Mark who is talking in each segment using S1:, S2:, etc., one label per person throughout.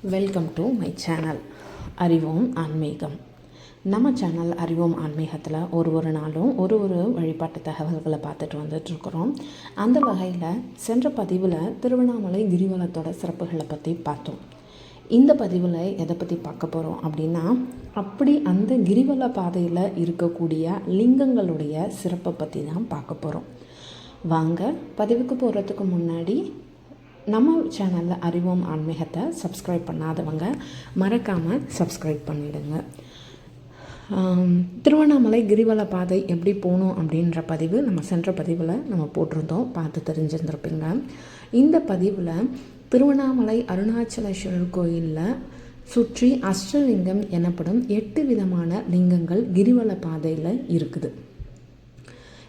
S1: Welcome to my channel அறிவோம் ஆன்மீகம். நம்ம சேனல் அறிவோம் ஆன்மீகத்தில் ஒரு நாளும் ஒரு வழிபாட்டு தகவல்களை பார்த்துட்டு வந்துட்டுருக்குறோம். அந்த வகையில் சென்ற பதிவில் திருவண்ணாமலை கிரிவலத்தோட சிறப்புகளை பற்றி பார்த்தோம். இந்த பதிவில் எதை பற்றி பார்க்க போகிறோம் அப்படின்னா, அப்படி அந்த கிரிவல பாதையில் இருக்கக்கூடிய லிங்கங்களுடைய சிறப்பை பற்றி தான் பார்க்க போகிறோம். வாங்க பதிவுக்கு போகிறதுக்கு முன்னாடி நம்ம சேனலில் அறிவோம் ஆன்மீகத்தை சப்ஸ்கிரைப் பண்ணாதவங்க மறக்காமல் சப்ஸ்கிரைப் பண்ணிவிடுங்க. திருவண்ணாமலை கிரிவல பாதை எப்படி போகணும் அப்படின்ற பதிவு நம்ம சென்ற பதிவில் நம்ம போட்டிருந்தோம், பார்த்து தெரிஞ்சிருந்திருப்பீங்க. இந்த பதிவில் திருவண்ணாமலை அருணாச்சலேஸ்வரர் கோயிலில் சுற்றி அஷ்டலிங்கம் எனப்படும் 8 விதமான லிங்கங்கள் கிரிவல பாதையில் இருக்குது.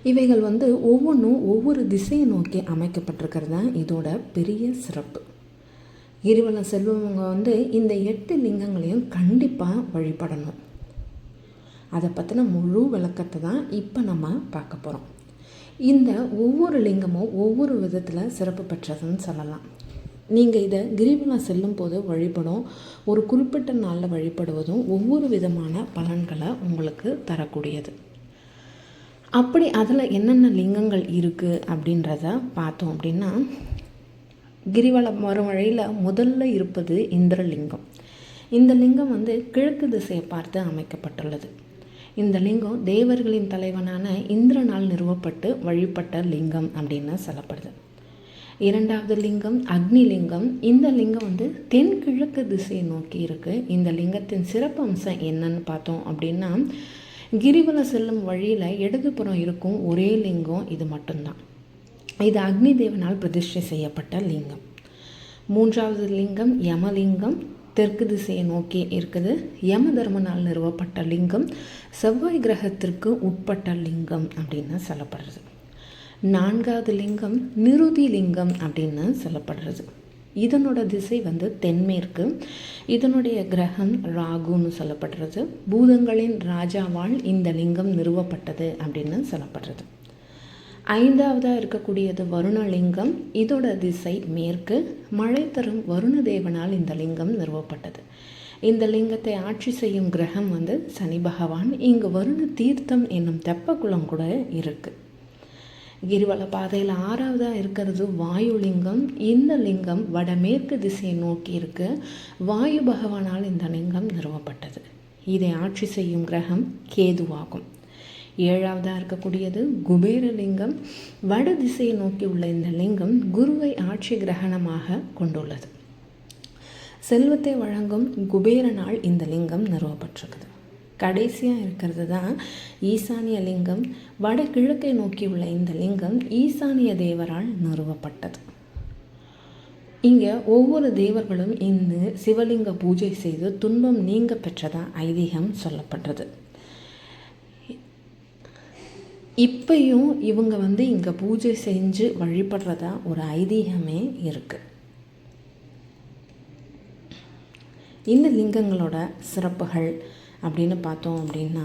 S1: இவைகள் ஒவ்வொன்றும் ஒவ்வொரு திசையை நோக்கி அமைக்கப்பட்டிருக்கிறது தான் இதோட பெரிய சிறப்பு. கிரிவலம் செல்வவங்க இந்த 8 லிங்கங்களையும் கண்டிப்பாக வழிபடணும். அதை பற்றின முழு விளக்கத்தை தான் இப்போ நம்ம பார்க்க போகிறோம். இந்த ஒவ்வொரு லிங்கமும் ஒவ்வொரு விதத்தில் சிறப்பு பெற்றதுன்னு சொல்லலாம். நீங்கள் இதை கிரிவலம் செல்லும் போது வழிபடும் ஒரு குறிப்பிட்ட நாளில் வழிபடுவதும் ஒவ்வொரு விதமான பலன்களை உங்களுக்கு தரக்கூடியது. அப்படி அதில் என்னென்ன லிங்கங்கள் இருக்குது அப்படின்றத பார்த்தோம் அப்படின்னா, கிரிவலம் வரும் வழியில் முதல்ல இருப்பது இந்திரலிங்கம். இந்த லிங்கம் கிழக்கு திசையை பார்த்து அமைக்கப்பட்டுள்ளது. இந்த லிங்கம் தேவர்களின் தலைவனான இந்திரனால் நிறுவப்பட்டு வழிபட்ட லிங்கம் அப்படின்னு சொல்லப்படுது. இரண்டாவது லிங்கம் அக்னி லிங்கம். இந்த லிங்கம் தென்கிழக்கு திசையை நோக்கி இருக்குது. இந்த லிங்கத்தின் சிறப்பு அம்சம் என்னன்னு பார்த்தோம் அப்படின்னா, கிரிவலம் செல்லும் வழியில் இடதுபுறம் இருக்கும் ஒரே லிங்கம் இது மட்டும்தான். இது அக்னி தேவனால் பிரதிஷ்டை செய்யப்பட்ட லிங்கம். மூன்றாவது லிங்கம் யமலிங்கம், தெற்கு திசையை நோக்கி இருக்குது. யம தர்மனால் நிறுவப்பட்ட லிங்கம், செவ்வாய் கிரகத்திற்கு உட்பட்ட லிங்கம் அப்படின்னு சொல்லப்படுறது. நான்காவது லிங்கம் நிருதி லிங்கம் அப்படின்னு சொல்லப்படுறது. இதனோட திசை தென்மேற்கு. இதனுடைய கிரகம் ராகுன்னு சொல்லப்படுறது. பூதங்களின் ராஜாவால் இந்த லிங்கம் நிறுவப்பட்டது அப்படின்னு சொல்லப்படுறது. ஐந்தாவதாக இருக்கக்கூடியது வருணலிங்கம். இதோட திசை மேற்கு. மழை தரும் வருண தேவனால் இந்த லிங்கம் நிறுவப்பட்டது. இந்த லிங்கத்தை ஆட்சி செய்யும் கிரகம் சனி பகவான். இங்கு வருண தீர்த்தம் என்னும் தெப்பக்குளம் கூட இருக்குது. கிரிவல பாதையில் ஆறாவதாக இருக்கிறது வாயுலிங்கம். இந்த லிங்கம் வடமேற்கு திசையை நோக்கி இருக்கு. வாயு பகவானால் இந்த லிங்கம் நிறுவப்பட்டது. இதை ஆட்சி செய்யும் கிரகம் கேதுவாகும். ஏழாவதாக இருக்கக்கூடியது குபேரலிங்கம். வட திசையை நோக்கி உள்ள இந்த லிங்கம் குருவை ஆட்சி கிரகணமாக கொண்டுள்ளது. செல்வத்தை வழங்கும் குபேரனால் இந்த லிங்கம் நிறுவப்பட்டிருக்குது. கடைசியாக இருக்கிறது தான் ஈசானிய லிங்கம். வடகிழக்கை நோக்கி உள்ள இந்த லிங்கம் ஈசானிய தேவரால் நிறுவப்பட்டது. இங்கே ஒவ்வொரு தேவர்களும் இந்த சிவலிங்க பூஜை செய்து துன்பம் நீங்க பெற்றதாக ஐதீகம் சொல்லப்படுறது. இப்பையும் இவங்க இங்கே பூஜை செஞ்சு வழிபடுறதா ஒரு ஐதீகமே இருக்குது. இந்த லிங்கங்களோட சிறப்புகள் அப்படின்னு பார்த்தோம் அப்படின்னா,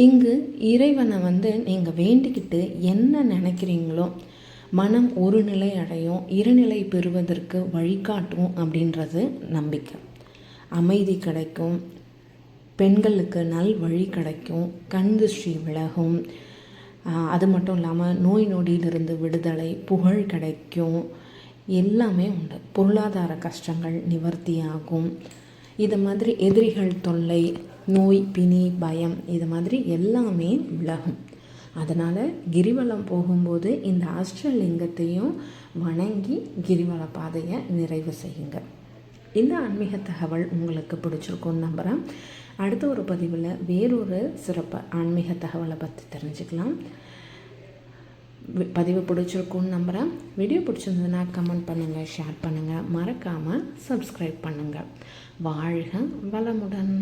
S1: இங்கு இறைவனை நீங்கள் வேண்டிக்கிட்டு என்ன நினைக்கிறீங்களோ மனம் ஒரு நிலை அடையும், இருநிலை பெறுவதற்கு வழிகாட்டும் அப்படின்றது நம்பிக்கை. அமைதி கிடைக்கும், பெண்களுக்கு நல் வழி கிடைக்கும், கண் திருஷ்டி விலகும். அது மட்டும் இல்லாமல் நோய் நொடியிலிருந்து விடுதலை, புகழ் கிடைக்கும், எல்லாமே உண்டு. பொருளாதார கஷ்டங்கள் நிவர்த்தியாகும். இது மாதிரி எதிரிகள் தொல்லை, நோய் பிணி பயம் இது மாதிரி எல்லாமே விலகும். அதனால் கிரிவலம் போகும்போது இந்த அஷ்டலிங்கத்தையும் வணங்கி கிரிவல பாதையை நிறைவு செய்யுங்க. இந்த ஆன்மீக தகவல் உங்களுக்கு பிடிச்சிருக்கும்னு நம்புகிறேன். அடுத்த ஒரு பதிவில் வேறொரு சிறப்பு ஆன்மீக தகவலை பற்றி தெரிஞ்சுக்கலாம். பதிவு பிடிச்சிருக்குன்னு நம்புகிறேன். வீடியோ பிடிச்சிருந்ததுன்னா கமெண்ட் பண்ணுங்கள், ஷேர் பண்ணுங்கள், மறக்காமல் சப்ஸ்கிரைப் பண்ணுங்கள். வாழ்க வளமுடன்.